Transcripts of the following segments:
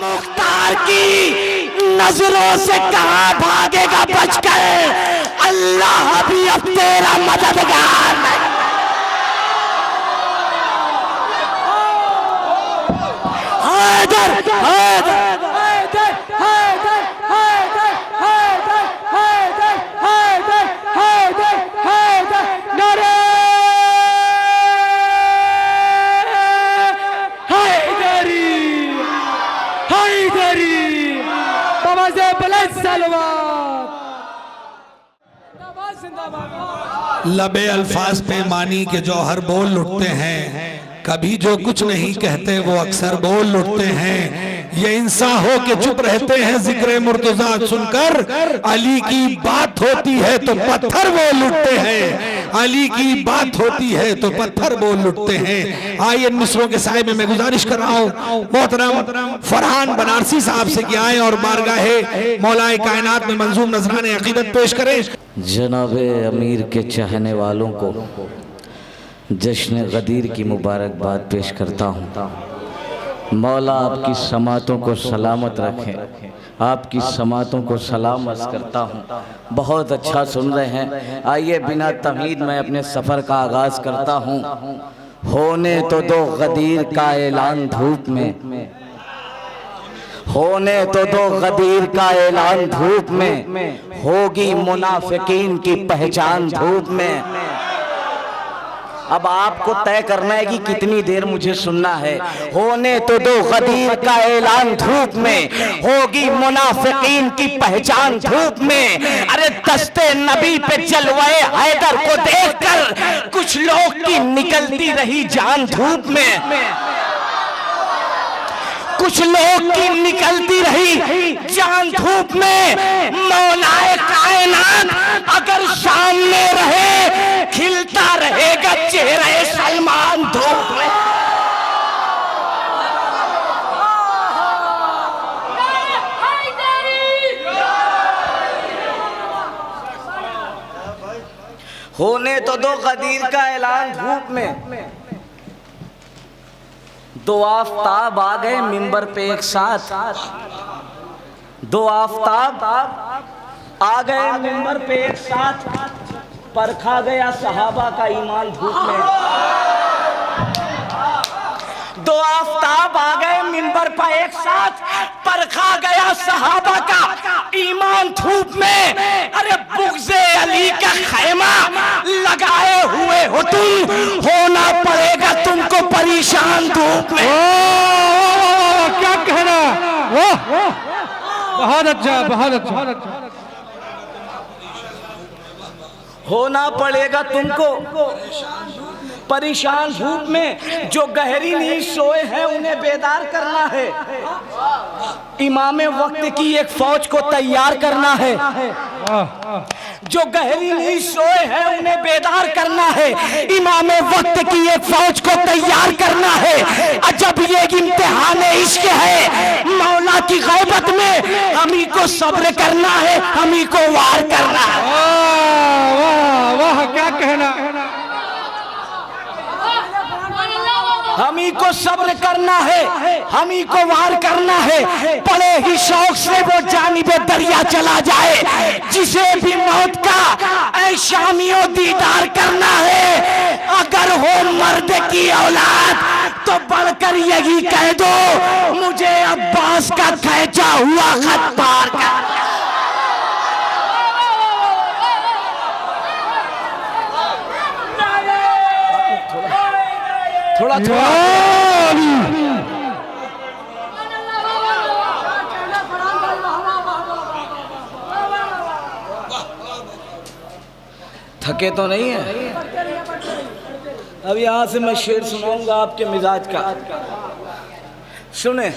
मुख्तार की नजरों से कहां भागेगा बचकर, अल्लाह भी अब तेरा मददगार नहीं। हैदर हैदर हैदर हैदर हैदर हैदर हैदर हैदर हैदर हैदर नारे हैदरी हैदरी नवाज़े बुलंद सलवात जिंदाबाद। लबे अल्फाज पे मानी के जौहर बोल उठते हैं, कभी जो कुछ नहीं कहते वो अक्सर बोल उठते हैं। ये इंसान हो के चुप रहते हैं जिक्र मुर्तजा सुनकर, अली की बात होती है तो पत्थर बोल उठते हैं, अली की बात होती है तो पत्थर बोल उठते हैं। आइए इन मिसरों के साए में मैं गुजारिश कर रहा हूँ मोहतरम फरहान बनारसी साहब से कि आए और बारगाहे मौलाए कायनात में मंजूम नजराने अकीदत पेश करें। जनाबे अमीर के चाहने वालों को जश्न गदीर की मुबारकबाद पेश करता हूँ। मौला आपकी समातों को सलामत रखें, आपकी समातों को सलामत करता हूँ। बहुत अच्छा सुन रहे हैं। आइए बिना तमहीद मैं अपने सफ़र का आगाज़ करता हूँ। होने तो दो गदीर का ऐलान धूप में, होने तो दो गदीर का ऐलान धूप में, होगी मुनाफिकीन की पहचान धूप में। अब आपको तय करना है कि कितनी देर मुझे सुनना है। होने तो दो गदीर का ऐलान धूप में, होगी मुनाफिकीन की पहचान धूप में। अरे दस्ते नबी पे जलवाए हैदर को देखकर कुछ लोग की निकलती रही जान धूप में, कुछ लोग की निकलती रही जान धूप में। मौलाए कायनात अगर सामने रहे, खिलता रहेगा चेहरे सलमान धूप में। होने तो दो गदीर का ऐलान धूप में, दो आफताब आ गए मिंबर पे एक साथ, दो आफताब आ गए मिंबर पे एक साथ, परखा गया सहाबा का ईमान धूप में। दो आफताब आ गए मिंबर पर एक साथ, परखा गया सहाबा का ईमान धूप में। अरे बुग़्ज़े अली का खैमा लगाए हुए हो तुम, होना पड़ेगा तुमको परेशान धूप में। क्या कहना, बहुत अच्छा बहुत अच्छा। होना पड़ेगा तुमको परेशान धूप में। जो गहरी नींद सोए हैं उन्हें बेदार करना है, इमाम वक्त की एक फौज को तैयार करना है। जो गहरी नींद सोए हैं उन्हें बेदार करना है, इमाम वक्त की एक फौज को तैयार करना है। अजब ये इम्तिहान इश्क है, मौला की गैबत में हम ही को सब्र करना है, हम ही को वार करना है। वाह वाह क्या कहना। हम ही को सब्र करना है, हम ही को वार करना है। बड़े ही शौक से वो जानिबे दरिया चला जाए, जिसे भी मौत का ऐ शामियों दीदार करना है। अगर हो मर्द की औलाद तो बढ़कर यही कह दो, मुझे अब्बास का खींचा हुआ खत पार कर। थोड़ा थोड़ा थके तो नहीं है। अब यहां से मैं शेर सुनाऊंगा आपके मिजाज का। सुने,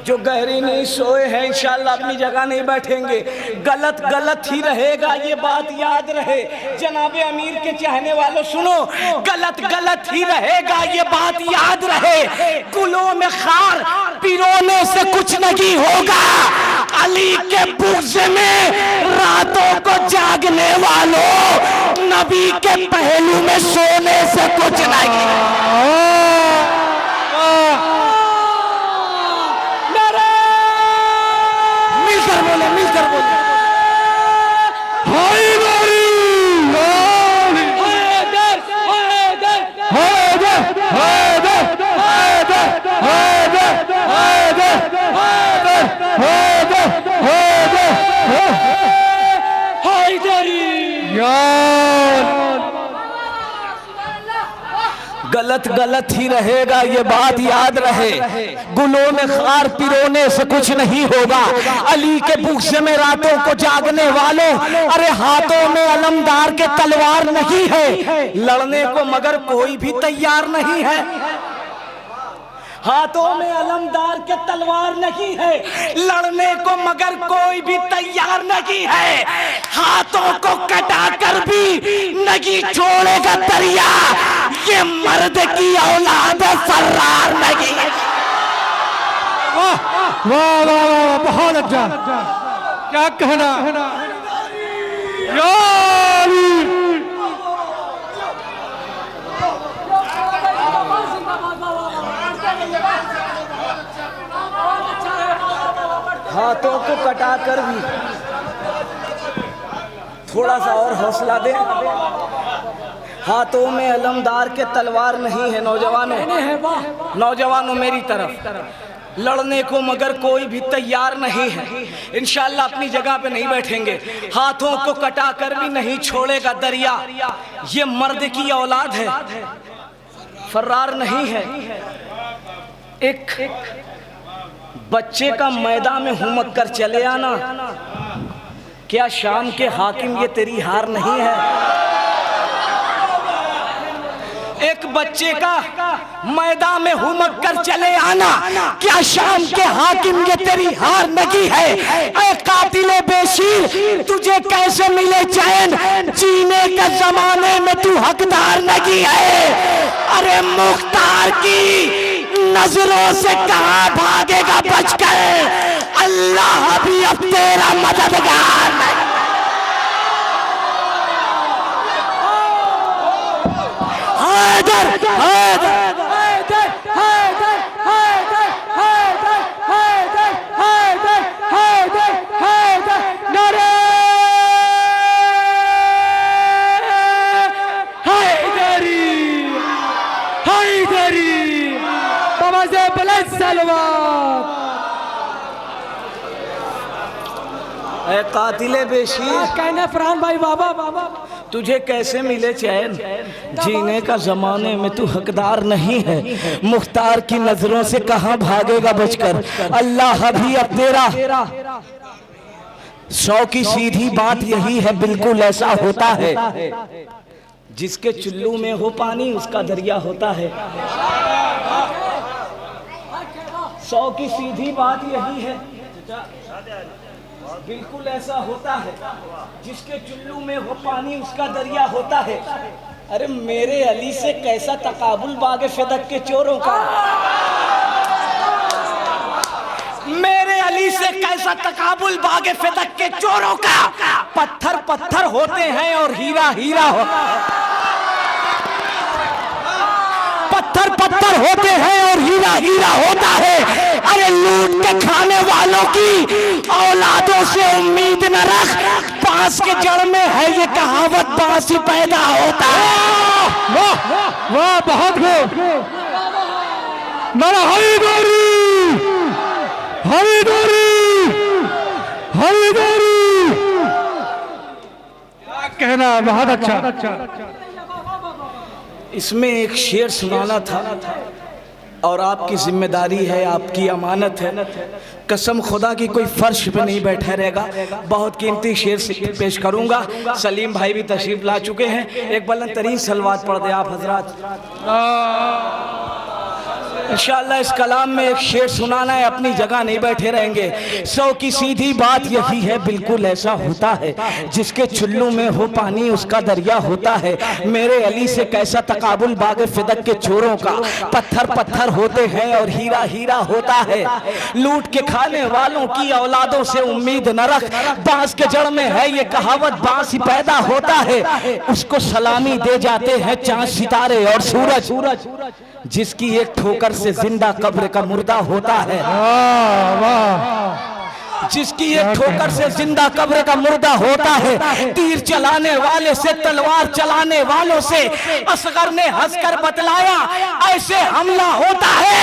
जो गहरी नहीं सोए हैं इंशाअल्लाह अपनी जगह नहीं बैठेंगे। गलत गलत ही रहेगा, ये बात याद रहे। जनाबे अमीर के चाहने वालों सुनो, गलत गलत ही रहेगा, ये बात याद रहे। गुलों में खार पिरोने से कुछ नहीं होगा, अली के बुग़्ज़ में रातों को जागने वालों, नबी के पहलू में सोने से कुछ नहीं। गलत गलत ही रहेगा, ये बात याद रहे। गुलों में खार पिरोने से कुछ नहीं होगा। अली के बुग़्ज़ में रातों को जागने वालों, अरे हाथों में अलमदार के तलवार नहीं है, लड़ने को मगर कोई भी तैयार नहीं है। हाथों में अलमदार के तलवार नहीं है, लड़ने को मगर कोई भी तैयार नहीं है। हाथों को कटाकर भी नहीं छोड़ेगा दरिया, ये मर्द की औलाद है, फर्रार नहीं। वाह वाह वाह वाह, बहुत अच्छा, क्या कहना। या अली। हाथों को कटाकर भी थोड़ा सा और हौसला दे। हाथों में अलमदार के तलवार नहीं है नौजवानों मेरी तरफ, लड़ने को मगर कोई भी तैयार नहीं है। इंशाअल्लाह अपनी जगह पे नहीं बैठेंगे। हाथों को कटाकर भी नहीं छोड़ेगा दरिया, ये मर्द की औलाद है, फर्रार नहीं है। एक बच्चे का मैदान में हुमक कर चले आना, क्या शाम के हाकिम ये तेरी हार नहीं है? एक बच्चे का मैदान में हुमक कर चले आना, क्या शाम के हाकिम ये तेरी हार नहीं है? ऐ कातिले बेशीर, तुझे कैसे मिले चैन, जीने के जमाने में तू हकदार नहीं है। अरे मुख्तार की नजरों से कहां भागेगा बचकर, अल्लाह भी अब तेरा मददगार नहीं। हैदर हैदर हैदर हैदर हैदर हैदर हैदर हैदर हैदर हैदर नारे हैदरी हैदरी, बाबा से बुलंद सलवात। ऐ कातिले बेशीर, कहना फरहान भाई, बाबा बाबा तुझे कैसे मिले चैन, जीने का जमाने में तू हकदार नहीं है। मुख्तार की नजरों से कहां भागेगा बचकर, अल्लाह भी अब तेरा। 100 की सीधी बात यही है, बिल्कुल ऐसा होता है। जिसके चुल्लू में हो पानी उसका दरिया होता है। 100 की सीधी बात यही है, बिल्कुल ऐसा होता है। जिसके चुल्लू में हो पानी उसका दरिया होता है। अरे मेरे अली से कैसा तकाबुल बागे फिदक के चोरों का, मेरे अली से कैसा तकाबुल बागे फिदक के चोरों का। पत्थर पत्थर होते हैं और हीरा हीरा हो, पत्थर पत्थर होते हैं और हीरा हीरा होता है। अरे लूट के खाने वालों की औलादों से उम्मीद न रख, बांस के जड़ में है ये कहावत, बांस ही पैदा होता है। वाह वाह, बहुत खूब। मेरा हैदरी हैदरी हैदरी, क्या कहना, बहुत अच्छा। इसमें एक शेर सुनाना था और आपकी जिम्मेदारी है, आपकी अमानत है। कसम खुदा की कोई फर्श पे नहीं बैठा रहेगा। बहुत कीमती शेर पेश करूंगा। सलीम भाई भी तशरीफ ला चुके हैं। एक बुलंद तरीन सलवात पढ़ दे आप हजरात। इंशाअल्लाह इस कलाम में एक शेर सुनाना है, अपनी जगह नहीं बैठे रहेंगे। 100 की सीधी बात यही है, बिल्कुल ऐसा होता है। जिसके चुल्लू में हो पानी उसका दरिया होता है। मेरे अली से कैसा तकाबुल बागे फिदक के चोरों का। पत्थर पत्थर होते हैं और हीरा हीरा होता है। लूट के खाने वालों की औलादों से उम्मीद न रख, बांस के जड़ में है ये कहावत, बांस ही पैदा होता है। उसको सलामी दे जाते हैं चांद सितारे और सूरज, जिसकी एक ठोकर से जिंदा कब्र का मुर्दा होता है। जिसकी एक ठोकर से जिंदा कब्र का मुर्दा होता है। तीर चलाने वाले से, तलवार चलाने वालों से असगर ने हंसकर बतलाया ऐसे हमला होता है।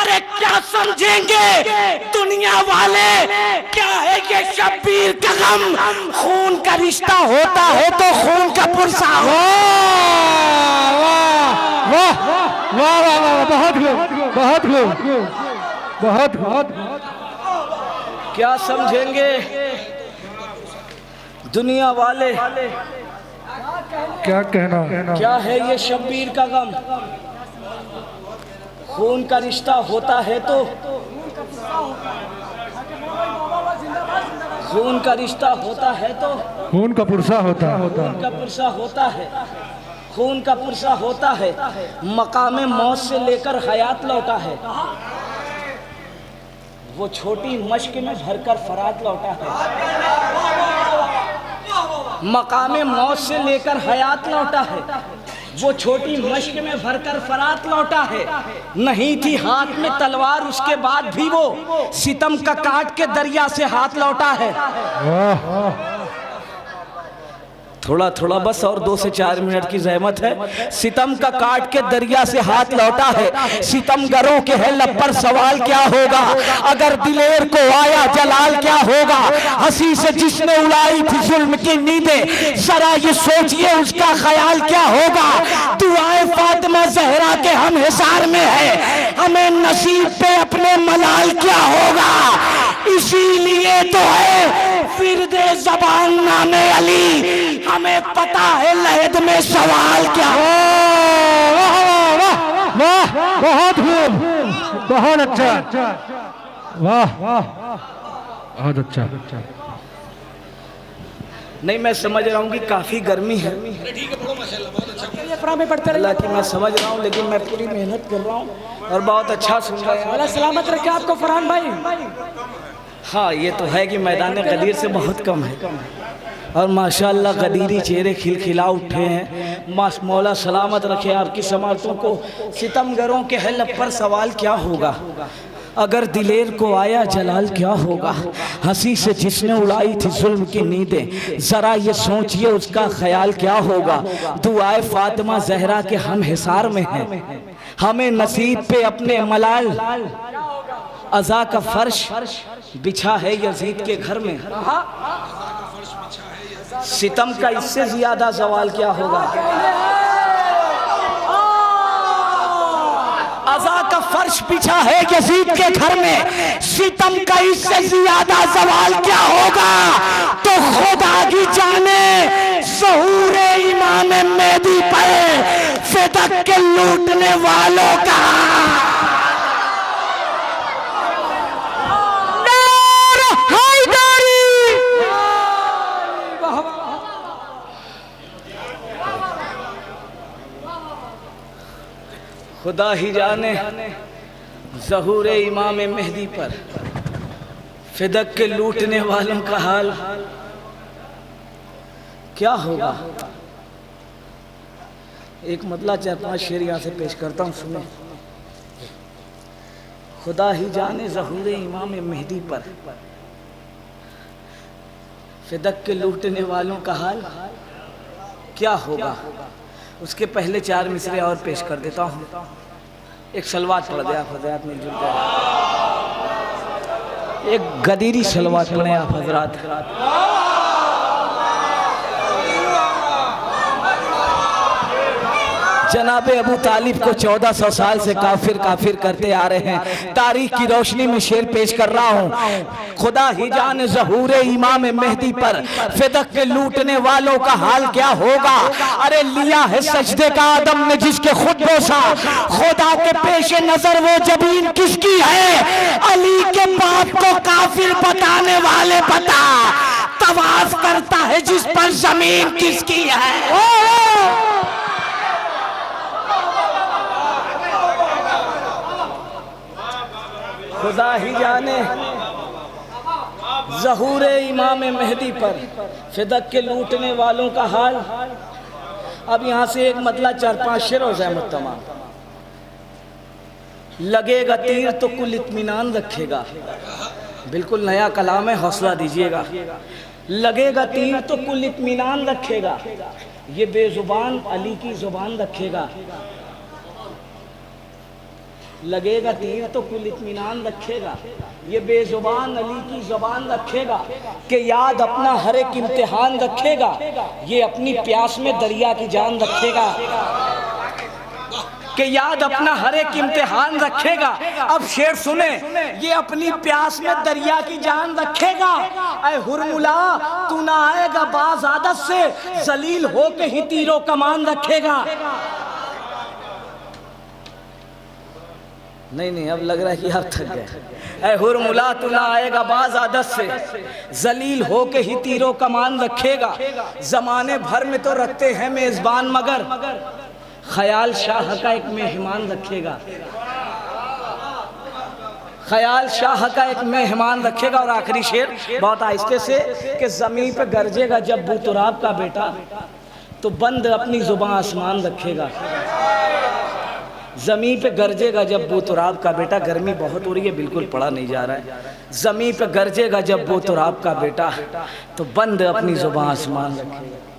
अरे क्या समझेंगे दुनिया वाले, क्या है ये शब्बीर का गम? खून का रिश्ता होता है तो खून का पुरसा। वाह वाह वाह वाह, बहुत खूब, बहुत खूब, बहुत बहुत। क्या समझेंगे दुनिया वाले, क्या कहना? क्या है ये शब्बीर का गम? खून का रिश्ता होता है तो खून का रिश्ता होता है तो खून का पुरसा होता है। खून का पुरसा होता है, खून का पुरसा होता है। मकामे मौत से लेकर हयात लौटा है, वो छोटी मश्क में भरकर फरात लौटा है। मकामे मौत से लेकर हयात लौटा है, वो छोटी मश्क में भरकर फरात लौटा है। नहीं थी हाथ में तलवार उसके बाद भी वो सितम का काट के दरिया से हाथ लौटा है। थोड़ा थोड़ा बस और 2 से 4 मिनट की जहमत है। सितम का काट के दरिया से हाथ लौटा है। सितमगरों के है लब पर सवाल क्या होगा, अगर दिलेर को आया जलाल क्या होगा। हंसी से जिसने उड़ाई थी जुल्म की नींदें, जरा ये सोचिए उसका ख्याल क्या होगा। दुआए फातिमा ज़हरा के हम हिसार में है, हमें नसीब पे अपने मलाल क्या होगा। इसीलिए तो है फिर दे ज़बान नामे अली, हमें पता है लहद में सवाल क्या। वाह वाह वाह, बहुत खूब, बहुत अच्छा, वाह वाह, बहुत अच्छा। नहीं, मैं समझ रहा हूँ कि काफी गर्मी है, हालांकि मैं समझ रहा हूँ, लेकिन मैं पूरी मेहनत कर रहा हूँ और बहुत अच्छा सुन रहा हूँ। अल्लाह सलामत रखे आपको फरहान भाई। हाँ, ये तो है कि मैदान गदीर से बहुत कम है और माशाअल्लाह गदीरी चेहरे खिलखिला उठे हैं। मौला सलामत रखे आपकी समातों को। सितमगरों के हल पर सवाल क्या होगा, अगर दिलेर को आया जलाल क्या होगा। हंसी से जिसने उड़ाई थी जुल्म की नींदें, जरा ये सोचिए उसका ख्याल क्या होगा। दुआए फातिमा ज़हरा के हम हिसार में हैं, हमें नसीब पे अपने मलाल। अज़ा का फर्श बिछा है यजीद के घर में, सितम का इससे ज्यादा सवाल क्या होगा। अज़ा का फर्श बिछा है यजीद के घर में, सितम का इससे ज्यादा सवाल क्या होगा। तो खुदा की जाने ज़हूर इमाम मेहदी पर फिदक के लूटने वालों का खुदा ही जाने ज़हूर इमाम मेहदी पर फिदक के लूटने वालों का हाल क्या होगा। एक मतला 4-5 शेर यहाँ से पेश करता हूँ, सुनो। खुदा ही जाने ज़हूर इमाम मेहदी पर फिदक के लूटने वालों का हाल क्या होगा। उसके पहले 4 मिसरे और पेश कर देता हूँ। एक सलवात पढ़ दे आप हजरात, मिलजुल कर एक गदीरी सलवात पढ़े आप हजरात। जनाबे अबू तालिब को 1400 साल से काफिर काफिर करते आ रहे हैं। तारीख की रोशनी में शेर पेश कर रहा हूँ। खुदा ही जाने ज़हूर इमाम मेहदी पर फिदक के लूटने वालों का हाल क्या होगा। अरे लिया है सजदे का आदम ने जिसके खुद बोसा, खुदा के पेश नजर वो जबीन किसकी है। अली के बाप को काफिर बताने वाले बता, तवाफ करता है जिस पर जमीन किसकी है। खुदा ही जाने ज़हूर इमाम मेहदी पर फिदक के लूटने वालों का हाल। अब यहाँ से एक मतला 4-5 शेर हो जाए तमाम। लगेगा तीर तो कुल इत्मीनान रखेगा, बिल्कुल नया कलाम है, हौसला दीजिएगा। लगेगा तीर तो कुल इत्मीनान रखेगा, ये बेजुबान अली की जुबान रखेगा। लगेगा तीर तो कुल इत्मीनान रखेगा, ये बेजुबान अली की जुबान रखेगा। कि याद अपना हर एक इम्तिहान रखेगा, ये अपनी प्यास में दरिया की जान रखेगा। कि याद अपना हर एक इम्तिहान रखेगा। अब शेर सुने, ये अपनी प्यास में दरिया की जान रखेगा। ऐ हुरमुला तू ना आएगा बाज आदत से, जलील हो के ही तीरों कमान रखेगा। नहीं, अब लग रहा है कि आप थक गए। ऐ हुरमुला तू ना आएगा बाज आदत से, जलील हो के ही तीरों कमान रखेगा। जमाने भर में तो रखते हैं मेजबान, मगर ख्याल शाह का एक मेहमान रखेगा। ख्याल शाह का एक मेहमान रखेगा। और आखिरी शेर बहुत आहिस्ते से, कि ज़मीन पे गरजेगा जब बूतुराब का बेटा, तो बंद अपनी जुबान आसमान रखेगा। ज़मीन पे गरजेगा जब बूतुराब का बेटा, गर्मी बहुत हो रही है, बिल्कुल पढ़ा नहीं जा रहा है। ज़मीन पे गरजेगा जब बूतुराब का बेटा, तो बंद अपनी जुबान आसमान रखेगा।